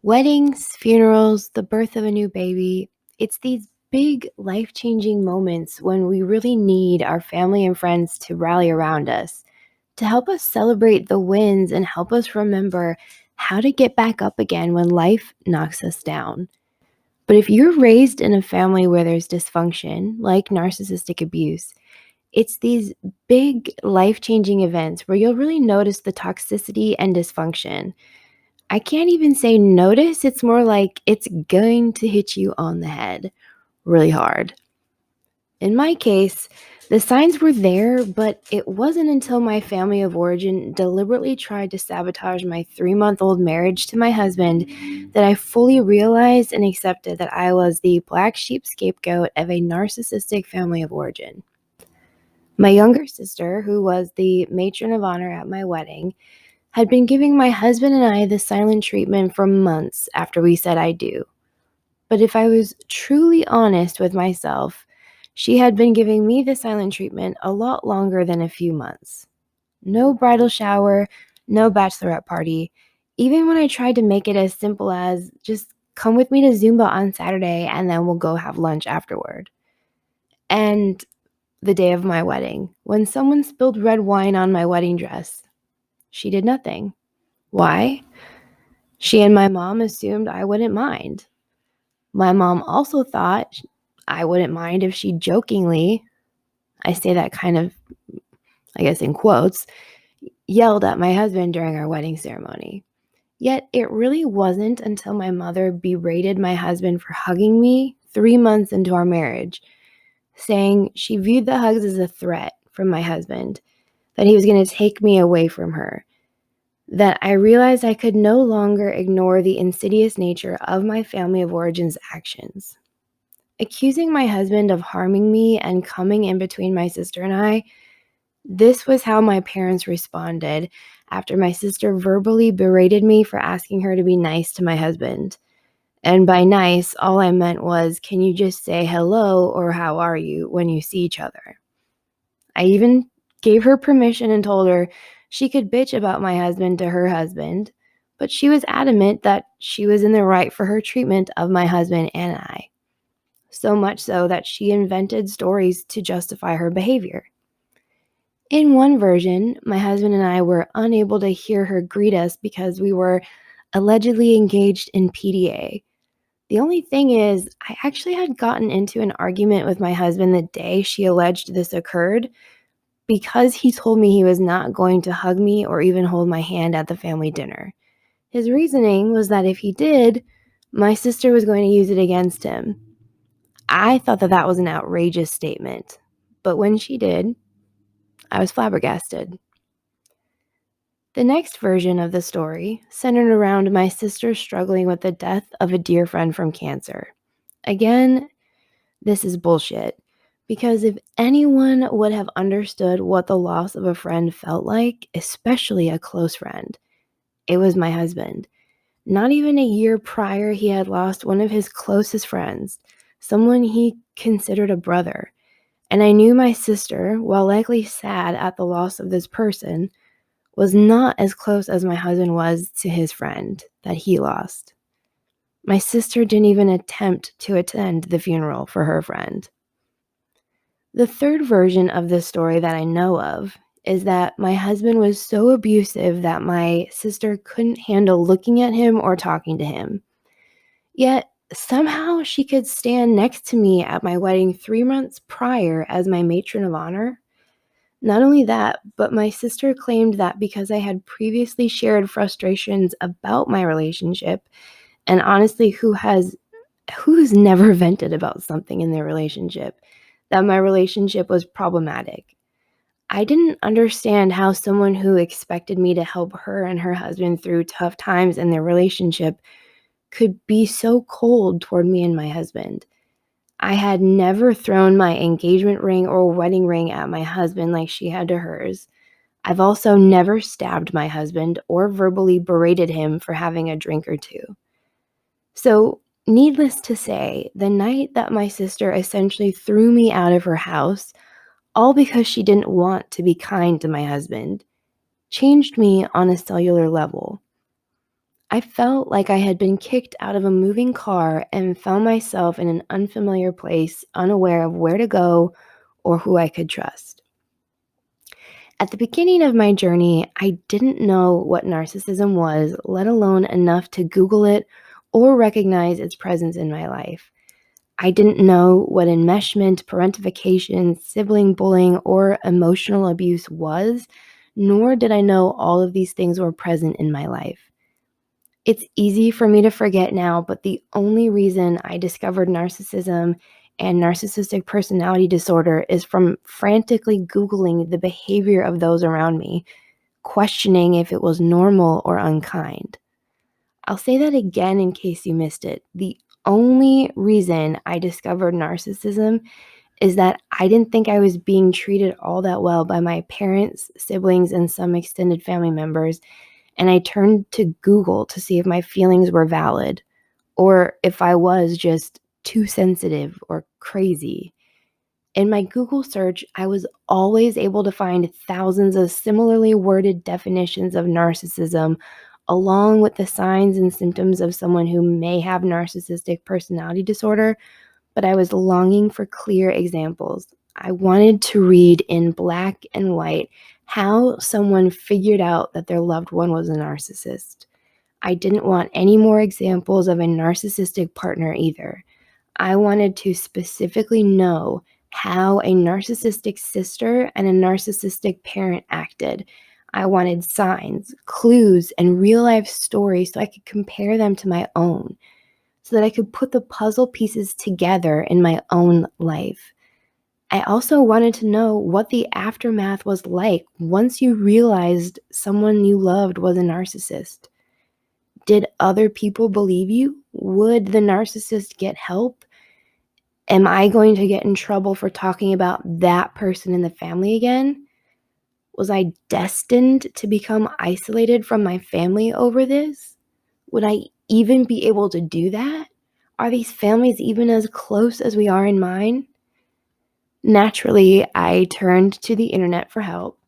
Weddings, funerals, the birth of a new baby, it's these big life-changing moments when we really need our family and friends to rally around us, to help us celebrate the wins and help us remember how to get back up again when life knocks us down. But if you're raised in a family where there's dysfunction, like narcissistic abuse, it's these big life-changing events where you'll really notice the toxicity and dysfunction. I can't even say notice, it's more like it's going to hit you on the head really hard. In my case, the signs were there, but it wasn't until my family of origin deliberately tried to sabotage my 3-month-old marriage to my husband that I fully realized and accepted that I was the black sheep scapegoat of a narcissistic family of origin. My younger sister, who was the matron of honor at my wedding, had been giving my husband and I the silent treatment for months after we said I do. But if I was truly honest with myself, she had been giving me the silent treatment a lot longer than a few months. No bridal shower, no bachelorette party, even when I tried to make it as simple as just come with me to Zumba on Saturday and then we'll go have lunch afterward. And the day of my wedding, when someone spilled red wine on my wedding dress, she did nothing. Why? She and my mom assumed I wouldn't mind. My mom also thought I wouldn't mind if she jokingly, I say that kind of, I guess in quotes, yelled at my husband during our wedding ceremony. Yet it really wasn't until my mother berated my husband for hugging me 3 months into our marriage, saying she viewed the hugs as a threat from my husband, that he was going to take me away from her, that I realized I could no longer ignore the insidious nature of my family of origin's actions. Accusing my husband of harming me and coming in between my sister and I, this was how my parents responded after my sister verbally berated me for asking her to be nice to my husband. And by nice, all I meant was, can you just say hello or how are you when you see each other? I even gave her permission and told her she could bitch about my husband to her husband, but she was adamant that she was in the right for her treatment of my husband and I. So much so that she invented stories to justify her behavior. In one version, my husband and I were unable to hear her greet us because we were allegedly engaged in PDA. The only thing is, I actually had gotten into an argument with my husband the day she alleged this occurred, because he told me he was not going to hug me or even hold my hand at the family dinner. His reasoning was that if he did, my sister was going to use it against him. I thought that that was an outrageous statement, but when she did, I was flabbergasted. The next version of the story centered around my sister struggling with the death of a dear friend from cancer. Again, this is bullshit. Because if anyone would have understood what the loss of a friend felt like, especially a close friend, it was my husband. Not even a year prior, he had lost one of his closest friends, someone he considered a brother. And I knew my sister, while likely sad at the loss of this person, was not as close as my husband was to his friend that he lost. My sister didn't even attempt to attend the funeral for her friend. The third version of this story that I know of is that my husband was so abusive that my sister couldn't handle looking at him or talking to him. Yet, somehow she could stand next to me at my wedding 3 months prior as my matron of honor. Not only that, but my sister claimed that because I had previously shared frustrations about my relationship, and honestly, who's never vented about something in their relationship, that my relationship was problematic. I didn't understand how someone who expected me to help her and her husband through tough times in their relationship could be so cold toward me and my husband. I had never thrown my engagement ring or wedding ring at my husband like she had to hers. I've also never stabbed my husband or verbally berated him for having a drink or two. So, needless to say, the night that my sister essentially threw me out of her house, all because she didn't want to be kind to my husband, changed me on a cellular level. I felt like I had been kicked out of a moving car and found myself in an unfamiliar place, unaware of where to go or who I could trust. At the beginning of my journey, I didn't know what narcissism was, let alone enough to Google it or recognize its presence in my life. I didn't know what enmeshment, parentification, sibling bullying, or emotional abuse was, nor did I know all of these things were present in my life. It's easy for me to forget now, but the only reason I discovered narcissism and narcissistic personality disorder is from frantically Googling the behavior of those around me, questioning if it was normal or unkind. I'll say that again in case you missed it. The only reason I discovered narcissism is that I didn't think I was being treated all that well by my parents, siblings, and some extended family members, and I turned to Google to see if my feelings were valid or if I was just too sensitive or crazy. In my Google search, I was always able to find thousands of similarly worded definitions of narcissism, along with the signs and symptoms of someone who may have narcissistic personality disorder, but I was longing for clear examples. I wanted to read in black and white how someone figured out that their loved one was a narcissist. I didn't want any more examples of a narcissistic partner either. I wanted to specifically know how a narcissistic sister and a narcissistic parent acted. I wanted signs, clues, and real life stories so I could compare them to my own, so that I could put the puzzle pieces together in my own life. I also wanted to know what the aftermath was like once you realized someone you loved was a narcissist. Did other people believe you? Would the narcissist get help? Am I going to get in trouble for talking about that person in the family again? Was I destined to become isolated from my family over this? Would I even be able to do that? Are these families even as close as we are in mine? Naturally, I turned to the internet for help.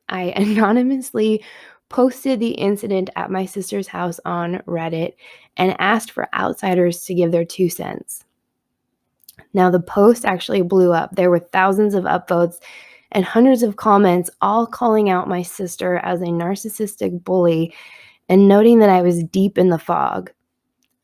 I anonymously posted the incident at my sister's house on Reddit and asked for outsiders to give their 2 cents. Now, the post actually blew up. There were thousands of upvotes and hundreds of comments, all calling out my sister as a narcissistic bully and noting that I was deep in the fog.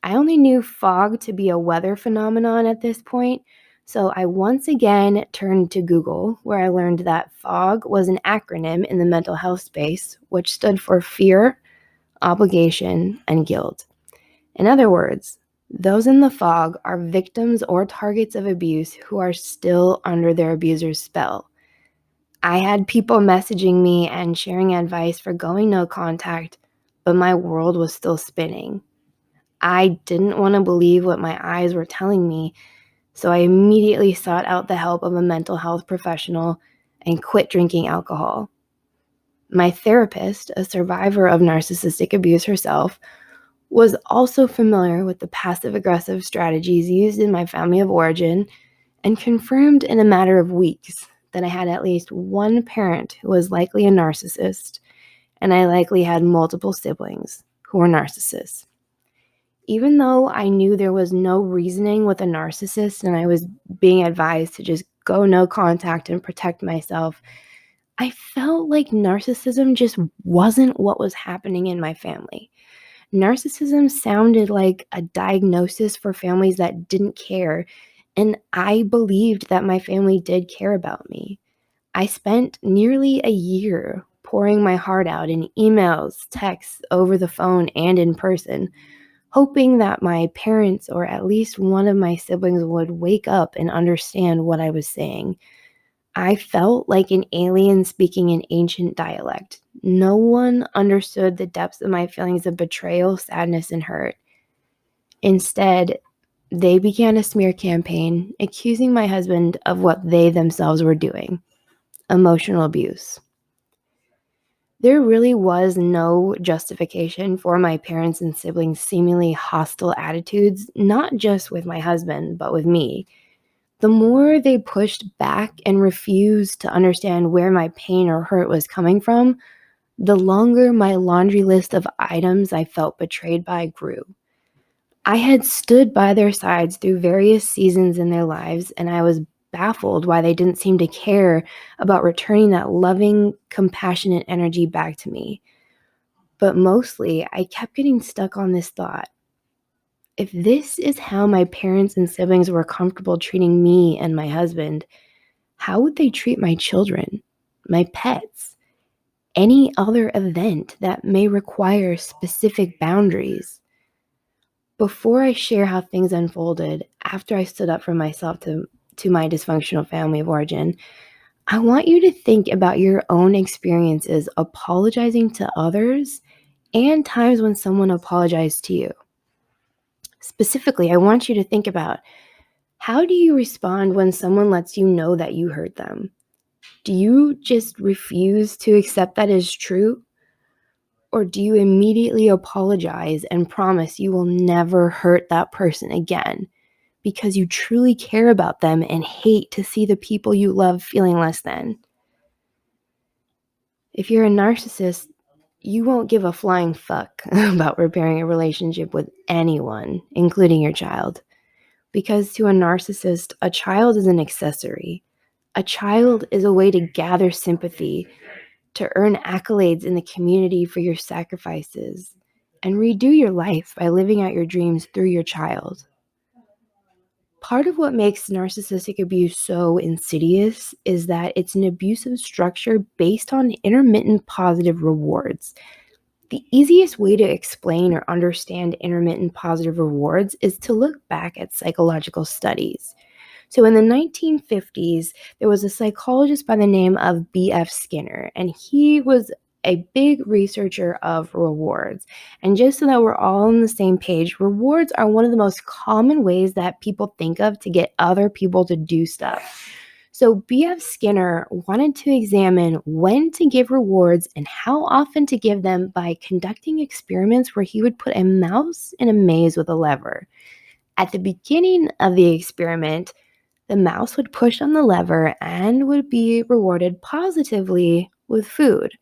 I only knew fog to be a weather phenomenon at this point, so I once again turned to Google, where I learned that FOG was an acronym in the mental health space, which stood for fear, obligation, and guilt. In other words, those in the fog are victims or targets of abuse who are still under their abuser's spell. I had people messaging me and sharing advice for going no contact, but my world was still spinning. I didn't want to believe what my eyes were telling me, so I immediately sought out the help of a mental health professional and quit drinking alcohol. My therapist, a survivor of narcissistic abuse herself, was also familiar with the passive-aggressive strategies used in my family of origin and confirmed in a matter of weeks that I had at least one parent who was likely a narcissist, and I likely had multiple siblings who were narcissists. Even though I knew there was no reasoning with a narcissist and I was being advised to just go no contact and protect myself, I felt like narcissism just wasn't what was happening in my family. Narcissism sounded like a diagnosis for families that didn't care, and I believed that my family did care about me. I spent nearly a year pouring my heart out in emails, texts, over the phone, and in person, hoping that my parents or at least one of my siblings would wake up and understand what I was saying. I felt like an alien speaking an ancient dialect. No one understood the depths of my feelings of betrayal, sadness, and hurt. Instead, they began a smear campaign accusing my husband of what they themselves were doing: emotional abuse. There really was no justification for my parents and siblings' seemingly hostile attitudes, not just with my husband, but with me. The more they pushed back and refused to understand where my pain or hurt was coming from, The longer my laundry list of items I felt betrayed by grew. I had stood by their sides through various seasons in their lives, and I was baffled why they didn't seem to care about returning that loving, compassionate energy back to me. But mostly, I kept getting stuck on this thought. If this is how my parents and siblings were comfortable treating me and my husband, how would they treat my children, my pets, any other event that may require specific boundaries? Before I share how things unfolded after I stood up for myself to my dysfunctional family of origin, I want you to think about your own experiences apologizing to others and times when someone apologized to you. Specifically, I want you to think about, how do you respond when someone lets you know that you hurt them? Do you just refuse to accept that is true? Or do you immediately apologize and promise you will never hurt that person again because you truly care about them and hate to see the people you love feeling less than? If you're a narcissist, you won't give a flying fuck about repairing a relationship with anyone, including your child. Because to a narcissist, a child is an accessory. A child is a way to gather sympathy, to earn accolades in the community for your sacrifices, and redo your life by living out your dreams through your child. Part of what makes narcissistic abuse so insidious is that it's an abusive structure based on intermittent positive rewards. The easiest way to explain or understand intermittent positive rewards is to look back at psychological studies. So in the 1950s, there was a psychologist by the name of B.F. Skinner, and he was a big researcher of rewards. And just so that we're all on the same page, rewards are one of the most common ways that people think of to get other people to do stuff. So B.F. Skinner wanted to examine when to give rewards and how often to give them by conducting experiments where he would put a mouse in a maze with a lever. At the beginning of the experiment, the mouse would push on the lever and would be rewarded positively with food.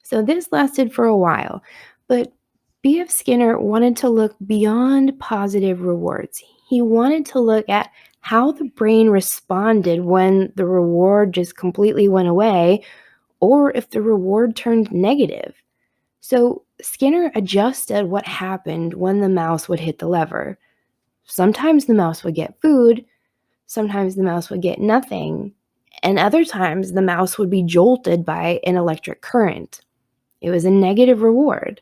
So this lasted for a while, but B.F. Skinner wanted to look beyond positive rewards. He wanted to look at how the brain responded when the reward just completely went away, or if the reward turned negative. So Skinner adjusted what happened when the mouse would hit the lever. Sometimes the mouse would get food, sometimes the mouse would get nothing, and other times the mouse would be jolted by an electric current. It was a negative reward,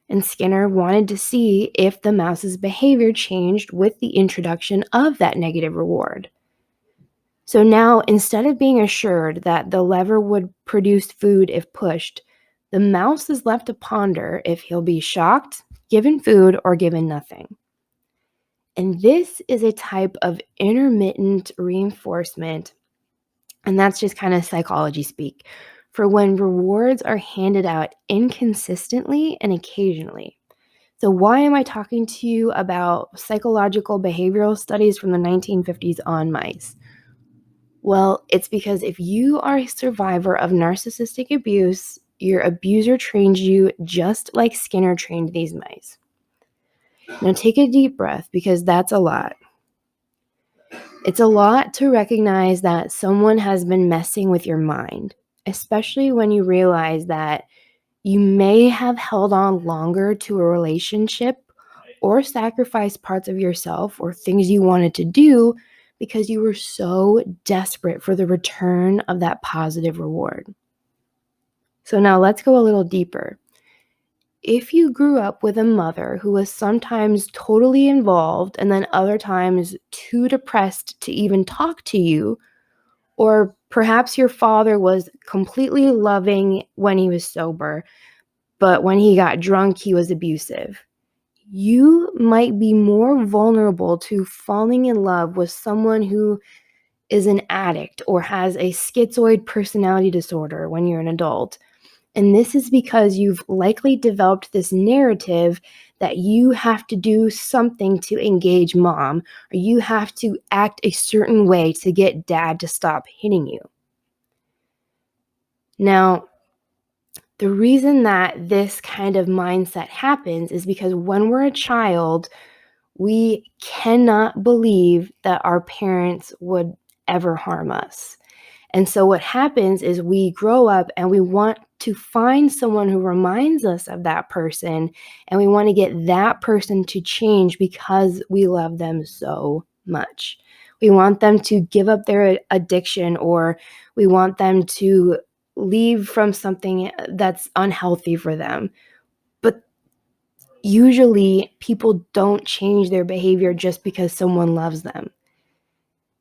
and Skinner wanted to see if the mouse's behavior changed with the introduction of that negative reward. So now, instead of being assured that the lever would produce food if pushed, the mouse is left to ponder if he'll be shocked, given food, or given nothing. And this is a type of intermittent reinforcement, and that's just kind of psychology speak, for when rewards are handed out inconsistently and occasionally. So why am I talking to you about psychological behavioral studies from the 1950s on mice? Well, it's because if you are a survivor of narcissistic abuse, your abuser trained you just like Skinner trained these mice. Now take a deep breath, because that's a lot. It's a lot to recognize that someone has been messing with your mind, especially when you realize that you may have held on longer to a relationship or sacrificed parts of yourself or things you wanted to do because you were so desperate for the return of that positive reward. So now let's go a little deeper. If you grew up with a mother who was sometimes totally involved and then other times too depressed to even talk to you, or perhaps your father was completely loving when he was sober, but when he got drunk, he was abusive, you might be more vulnerable to falling in love with someone who is an addict or has a schizoid personality disorder when you're an adult. And this is because you've likely developed this narrative that you have to do something to engage mom, or you have to act a certain way to get dad to stop hitting you. Now, The reason that this kind of mindset happens is because when we're a child, we cannot believe that our parents would ever harm us. And so what happens is we grow up and we want to find someone who reminds us of that person, and we want to get that person to change because we love them so much. We want them to give up their addiction, or we want them to leave from something that's unhealthy for them. But usually people don't change their behavior just because someone loves them.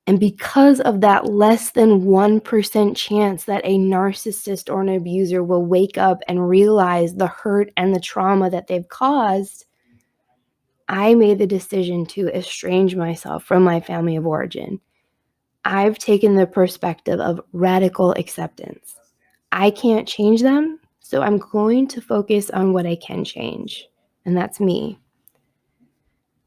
And because of that less than 1% chance that a narcissist or an abuser will wake up and realize the hurt and the trauma that they've caused, I made the decision to estrange myself from my family of origin. I've taken the perspective of radical acceptance. I can't change them, so I'm going to focus on what I can change, and that's me.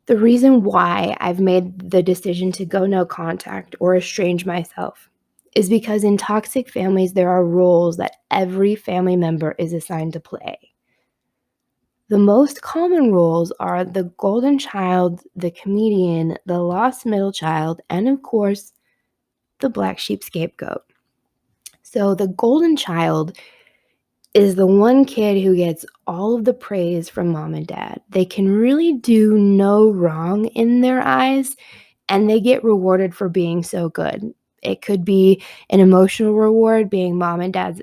The reason why I've made the decision to go no contact or estrange myself is because in toxic families, there are roles that every family member is assigned to play. The most common roles are the golden child, the comedian, the lost middle child, and of course, the black sheep scapegoat. So the golden child is the one kid who gets all of the praise from mom and dad. They can really do no wrong in their eyes, and they get rewarded for being so good. It could be an emotional reward, being mom and dad's,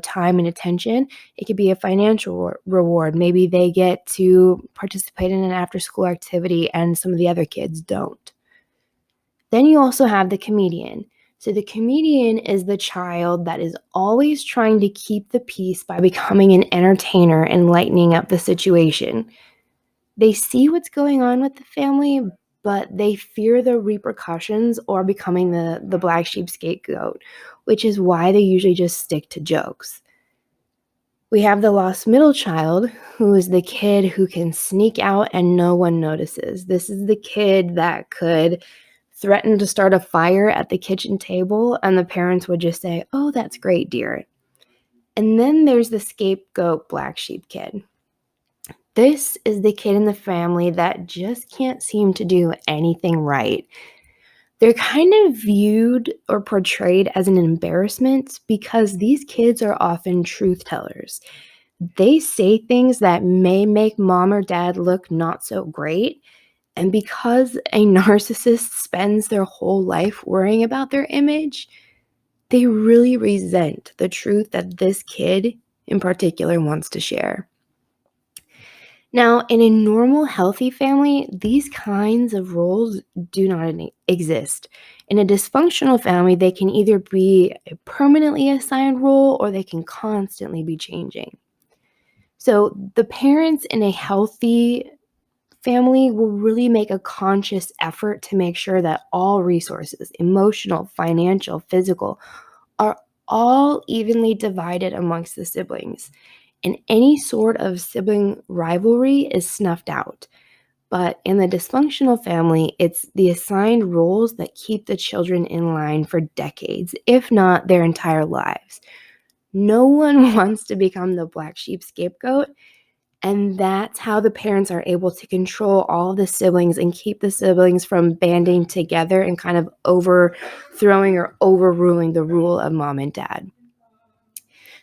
time and attention. It could be a financial reward. Maybe they get to participate in an after-school activity and some of the other kids don't. Then you also have the comedian. So the comedian is the child that is always trying to keep the peace by becoming an entertainer and lightening up the situation. They see what's going on with the family, but they fear the repercussions or becoming the black sheep scapegoat, which is why they usually just stick to jokes. We have the lost middle child, who is the kid who can sneak out and no one notices. This is the kid that could threaten to start a fire at the kitchen table, and the parents would just say, "Oh, that's great, dear." And then there's the scapegoat black sheep kid. This is the kid in the family that just can't seem to do anything right. They're kind of viewed or portrayed as an embarrassment because these kids are often truth tellers. They say things that may make mom or dad look not so great. And because a narcissist spends their whole life worrying about their image, they really resent the truth that this kid in particular wants to share. Now, in a normal, healthy family, these kinds of roles do not exist. In a dysfunctional family, they can either be a permanently assigned role or they can constantly be changing. So, the parents in a healthy family will really make a conscious effort to make sure that all resources, emotional, financial, physical, are all evenly divided amongst the siblings. And any sort of sibling rivalry is snuffed out. But in the dysfunctional family, it's the assigned roles that keep the children in line for decades, if not their entire lives. No one wants to become the black sheep scapegoat, and that's how the parents are able to control all of the siblings and keep the siblings from banding together and kind of overthrowing or overruling the rule of mom and dad.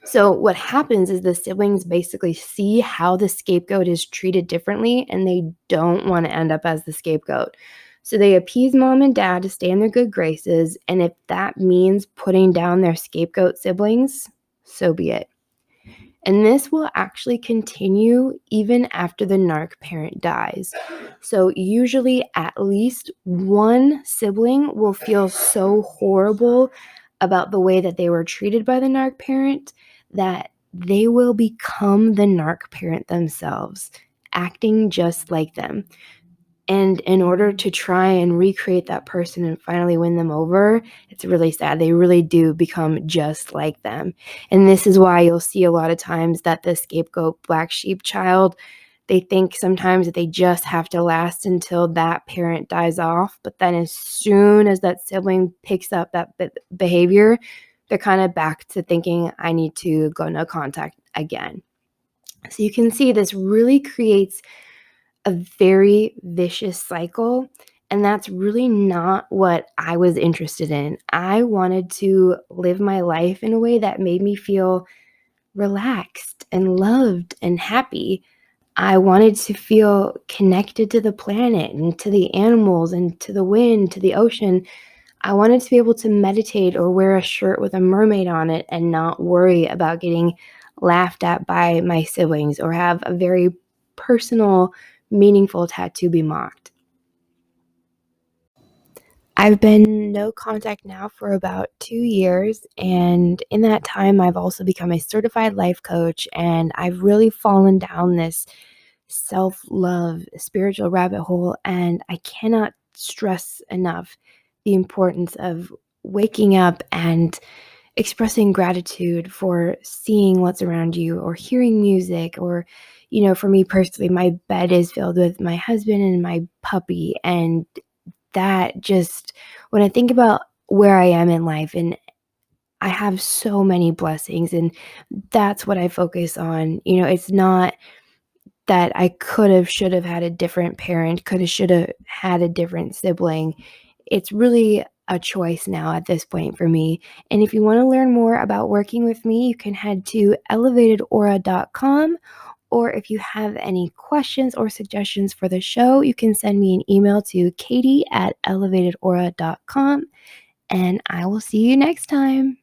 So what happens is the siblings basically see how the scapegoat is treated differently, and they don't want to end up as the scapegoat. So they appease mom and dad to stay in their good graces, and if that means putting down their scapegoat siblings, so be it. And this will actually continue even after the narc parent dies. So usually at least one sibling will feel so horrible about the way that they were treated by the narc parent that they will become the narc parent themselves, acting just like them. And in order to try and recreate that person and finally win them over, it's really sad. They really do become just like them. And this is why you'll see a lot of times that the scapegoat black sheep child, they think sometimes that they just have to last until that parent dies off. But then as soon as that sibling picks up that behavior, they're kind of back to thinking, I need to go no contact again. So you can see this really creates a very vicious cycle. And that's really not what I was interested in. I wanted to live my life in a way that made me feel relaxed and loved and happy. I wanted to feel connected to the planet and to the animals and to the wind, to the ocean. I wanted to be able to meditate or wear a shirt with a mermaid on it and not worry about getting laughed at by my siblings or have a very personal, meaningful tattoo be mocked. I've been no contact now for about 2 years, and in that time, I've also become a certified life coach, and I've really fallen down this self love spiritual rabbit hole. And I cannot stress enough the importance of waking up and expressing gratitude for seeing what's around you or hearing music or for me personally, my bed is filled with my husband and my puppy, and that just when I think about where I am in life, and I have so many blessings, and that's what I focus on. It's not that I could have, should have had a different parent, could have, should have had a different sibling. It's really a choice now at this point for me. And if you want to learn more about working with me, you can head to elevatedaura.com. Or if you have any questions or suggestions for the show, you can send me an email to katie@elevatedaura.com. And I will see you next time.